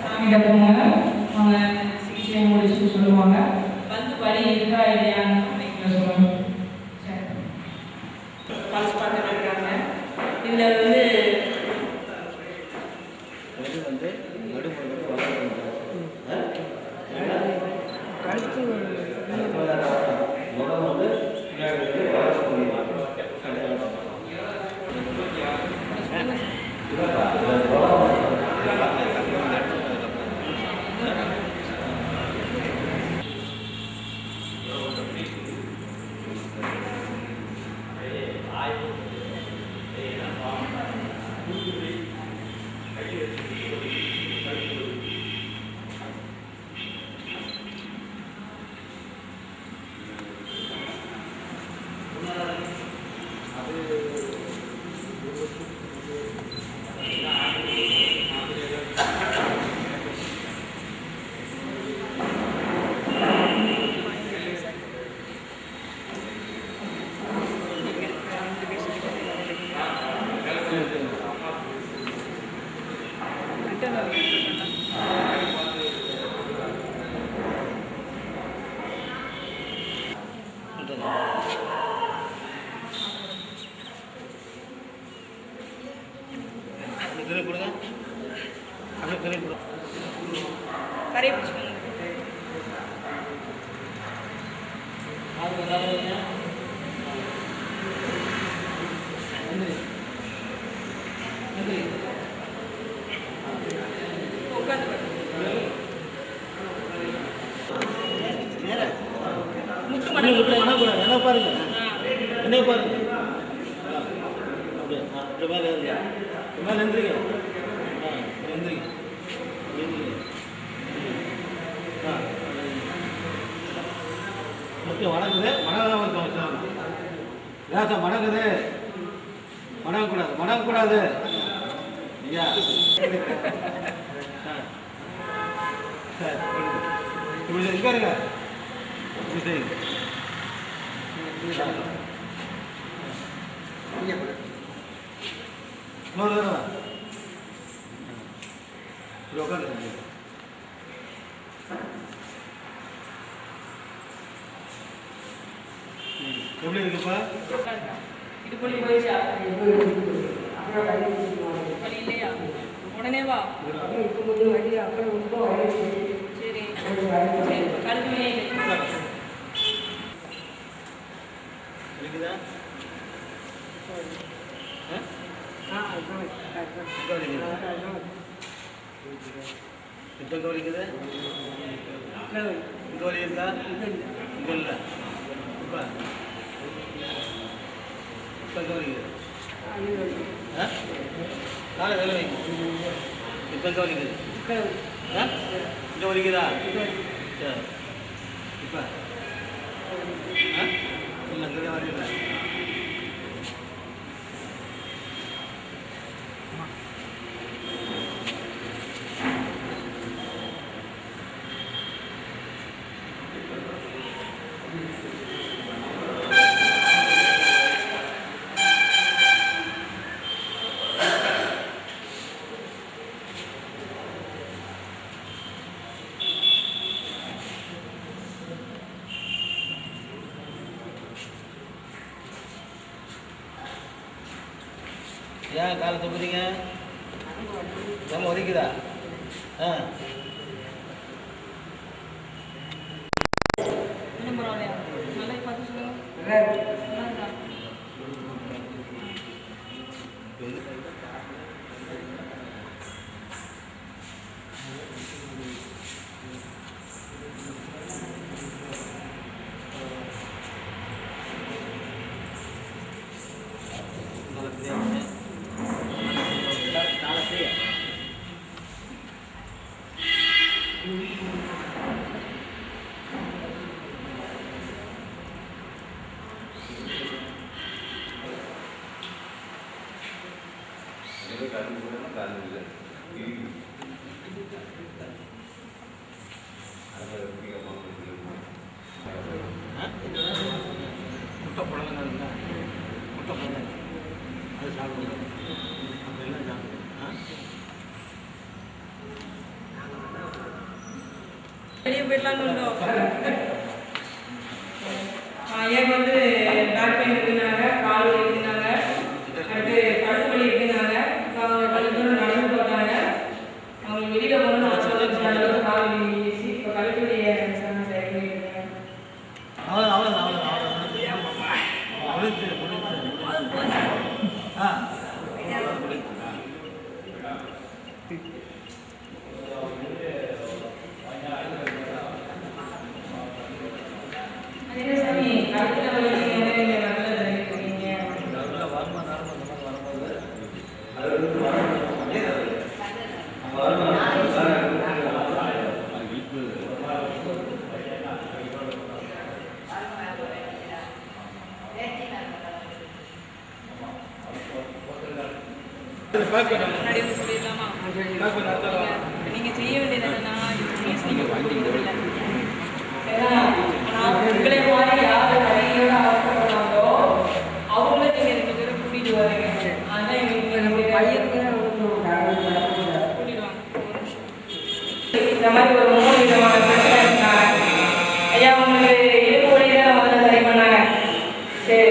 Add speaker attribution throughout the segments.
Speaker 1: சாமிகிட்ட போங்க, அவங்க சிகிச்சையை முடிச்சு சொல்லுவாங்க. வந்து வலி இருக்கா இல்லையான்னு சொல்லுவாங்க. பல்ஸ் பார்த்துட்டு இருக்காங்க. இதில் கரை பிடிச்சிக்கோங்க.
Speaker 2: என்ன பாருங்க, என்ன பாருங்க, மேலே எந்திரிங்க, எந்திரிங்க, முக்கியம் வணங்குது, வணங்காம இருக்கோம். லேசா வணங்குது, வணங்கக்கூடாது, வணங்கக்கூடாது. ஐயா இப்படி இங்கே இருங்க, இப்படி செய்யுங்க. இன்னொரு தடவை இப்படி உட்காந்து எப்படி இருக்குப்பா?
Speaker 1: இது பண்ணி போயிடுச்சா? இல்லையா? உடனே வா. சரி, கழுத்து
Speaker 2: இருக்குதா? இப்போ கவனிக்குது, இங்கே வலி இருக்கா? இங்கே இல்லை. இப்போ இப்போ கவனிக்குது, காலை வேலை வைங்க. இப்போ கவனிக்குது, இங்கே வலிக்குதா? சரி, இப்போ இல்லை, இங்கே வலிக்கல. ஏன் காலை துப்புறீங்க? நம்ம ஒதுக்குதா? முட்டை புடலங்க, முட்டை புடலங்க அது
Speaker 1: வெளியே போயிடலான்னு ஐயாவுக்கு வந்து பேக் பெயின் இருக்குனாங்க, கால் வலி இருக்குனாங்க, அடுத்து கழுத்து வலி இருக்குனாங்க. இப்போ அவங்க கொஞ்சம் தூரம் நடந்து போட்டாங்க. அவங்களுக்கு வெளியில் போகணும்னு ஆசை வந்து அளவுக்கு கால் வலி வீசி இப்போ கழுத்து வலியை சரி பண்ணியிருக்காங்க. அதே சாமி கழுத்தில் வலி முன்னாடி வந்து சொல்லிடலாமா? நீங்கள் செய்ய வேண்டியது என்னன்னா ஃபீஸ் நீங்கள் கொடுக்கல. ஆனால் உங்களை மாதிரி யார் கையோட ஆசைப்படுறாங்களோ அவங்கள நீங்கள் 2 பேரும் கூட்டிகிட்டு வரீங்க. அதான் எங்களுக்கு பையனுக்கு கூட்டிடுவாங்க. இந்த மாதிரி ஒரு 3 விதமான பிரச்சனை இருந்தாங்க. ஐயா உங்களுக்கு இடுப்பு வழி தான் முதல்ல சரி பண்ணாங்க. சரி,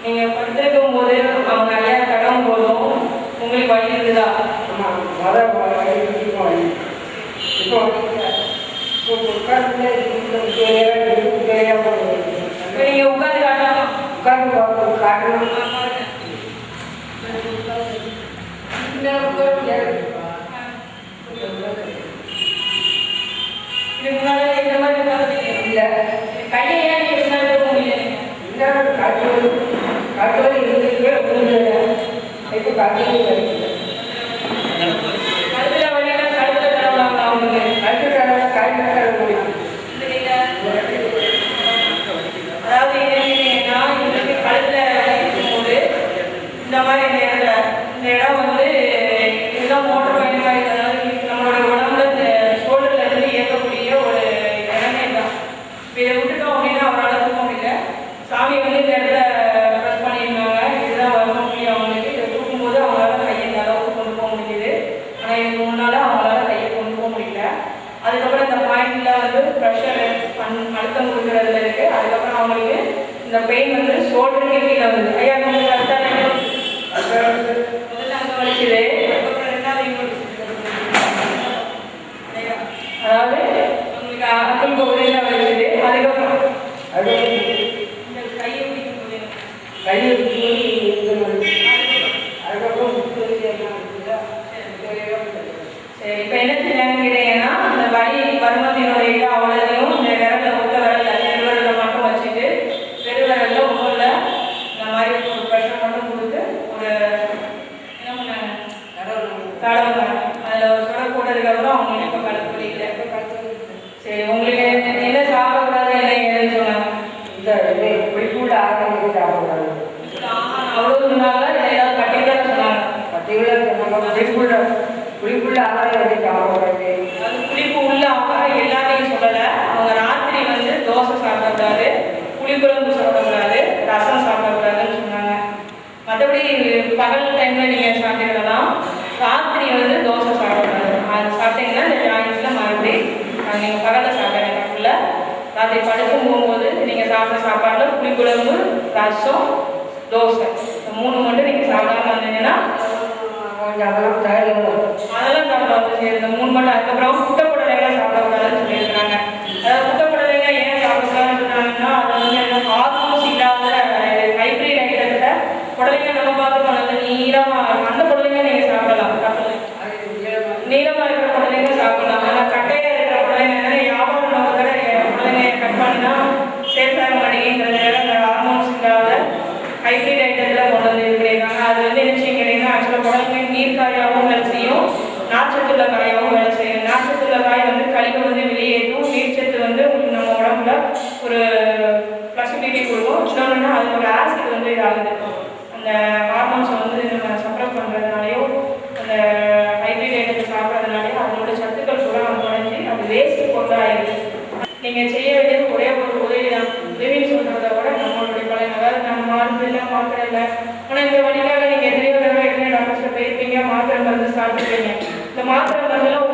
Speaker 1: நீங்கள் படுத்திருக்கும் போது அவங்க ஐயா தடம் போதும் உங்களுக்கு வழி இருக்குதா? இப்போ நீங்கள் உட்காந்து காட்டலாம். இதுக்கு முன்னாடி இந்த மாதிரி இல்லை. கையை ஏன் நீங்கள் முன்னாடி போக முடியல? கட்டுவலி இருந்துட்டு கழுத்துல வழியில கழுத்துல தடவலாங்களா? அவங்களுக்கு அதாவது என்னன்னா இவங்களுக்கு கழுத்துல இருக்கும்போது இந்த மாதிரி இந்த இடம் வந்து இதுதான் மோட்டர் பயன்பாடு. அதாவது நம்மளுடைய உடம்புல இந்த ஷோல்டர்ல இருந்து இயக்கக்கூடிய ஒரு இடமே தான். இப்போ இதை விட்டுட்டோம் அப்படின்னா அவரால் தூக்க முடியல. சாமி வந்து இந்த இடத்துல ப்ரெஸ் பண்ணியிருந்தாங்க. இதுதான் வர முடியும் அவங்களுக்கு. இதை தூக்கும்போது அவங்களால கையை இந்த அளவுக்கு கொண்டு போக முடியுது. ஆனால் இதுக்கு முன்னால் அவங்களால கையை கொண்டு போக முடியல. அதுக்கப்புறம் இந்த பாயிண்டில் வந்து ப்ரெஷர் அழுத்தம் கொடுக்குறதுல இருக்குது. அதுக்கப்புறம் அவங்களுக்கு இந்த பெயின் வந்து ஷோல்டருக்கு கீழே வருது. ஐயா உங்களுக்கு அடுத்த முதல்ல அங்கே வலிக்குது, அதுக்கப்புறம் 2வது இங்கே அதாவது உங்களுக்கு அக்குள் பகுதியில் வலிக்குது. அதுக்கப்புறம் இந்த கையை பிடிக்கும் போது சரி, இப்போ என்ன செஞ்சாங்கன்னு கேட்டீங்கன்னா அந்த வலி பருமத்தினுடைய அவ்வளோதையும் இந்த விரலில் ஒத்த விரலில் பெருவிரலில் மட்டும் வச்சுட்டு பெருவிரலில் ஒன்றும் இந்த மாதிரி ஒரு ப்ரெஷர் மட்டும் கொடுத்து ஒரு என்ன பண்ணாங்க தடவை அதில் ஒரு சுட போட்டதுக்கப்புறம் அவங்களுக்கு இப்போ கழுத்து வலி இல்லை. சரி, உங்களுக்கு என்ன சாப்பிடக்கூடாது என்ன ஏதுன்னு சொன்னாங்க? அவ்வளோ சொன்னாங்க. ஏதாவது பர்டிகுலராக சொன்னாங்க? அது புளிப்பு உள்ள ஆகாரம் எல்லாத்தையும் சொல்லலை. அவங்க ராத்திரி வந்து தோசை சாப்பிடக்கூடாது, புளிக்குழம்பு சாப்பிடக்கூடாது, ரசம் சாப்பிடக்கூடாதுன்னு சொன்னாங்க. மற்றபடி பகல் டைமில் நீங்கள் சாப்பிட்டுக்கலாம். ராத்திரி வந்து தோசை சாப்பிடக்கூடாது. அது சாப்பிட்டீங்கன்னா இந்த ஜாயின்ஸில் மறுபடியும் நீங்கள் பகலில் சாப்பிட தப்பில்ல. ராத்திரி படுக்கும் போகும்போது நீங்கள் சாப்பிட்ற சாப்பாட்டில் புளிக்குழம்பு, ரசம், தோசை இந்த 3 மட்டும் நீங்கள் சாப்பிடாம வந்தீங்கன்னா அதெல்லாம் சாப்பிடுவாங்க. சரி, இந்த 3 மட்டும். அதுக்கப்புறம் குட்டைப்புடலைங்க சாப்பிடக்கூடாதுன்னு சொல்லியிருக்கிறாங்க. அதாவது குட்டைப்புடலைங்க ஏன் சாப்பிடக்கூடாதுன்னு சொன்னாங்கன்னா அது வந்து ஹார்மோன்ஸ் இல்லாத ஹைப்ரிட் ஐட்டத்தில் புடலைங்க நம்ம பார்த்துக்கணும். அந்த நீளமாக அந்த புடலைங்க நீங்கள் சாப்பிடலாம். நீளமாக இருக்கிற புடலைங்க சாப்பிடலாம். ஆனால் கட்டையாக இருக்கிற புடலைங்க வியாபாரம் நோக்கத்தில் புடலைங்க கட் பண்ணினா சேல்ஸ் ஆக மாட்டேங்கிறதுனால அந்த ஹார்மோன்ஸ் இல்லாத ஹைப்ரிட் ஐட்டத்தில் கொண்டு வந்து இருக்கிறாங்க. அது வந்து என்ன செய்யுங்கன்னா ஆக்சுவலாக புடலைங்க நீர்க்காயாகவும் வேலை செய்யும், நார்ச்சத்துள்ள காயாகவும் வேலை செய்யும். நார்ச்சத்துள்ள காய் வந்து கழிவு வந்து வெளியேற்றும், நீர்ச்சத்து வந்து நம்ம உடம்புல ஒரு ஃப்ளெக்சிபிலிட்டி கொடுக்கும். இன்னொன்னா அது ஒரு ஆசிட் வந்து இதாகுது. அந்த ஹார்மோன்ஸை வந்து நம்ம சப்ரஸ் பண்ணுறதுனாலையோ அந்த ஹைப்ரிட் ஐட்டத்தை சாப்பிட்றதுனாலையோ அதனோட சத்துக்கள் கூட குறைஞ்சி அது வேஸ்ட் பொருளாகிடுது. நீங்கள் செய்ய வேண்டியது ஒரே ஒரு உதவி தான். உதவின்னு சொல்கிறத விட நம்மளுடைய பழைய அதாவது நம்ம மாறுதில்லை மாத்திரை இல்லை. ஆனால் இந்த வழிக்காக நீங்கள் எதிரையோ மாத்திரை மருந்தெல்லாம்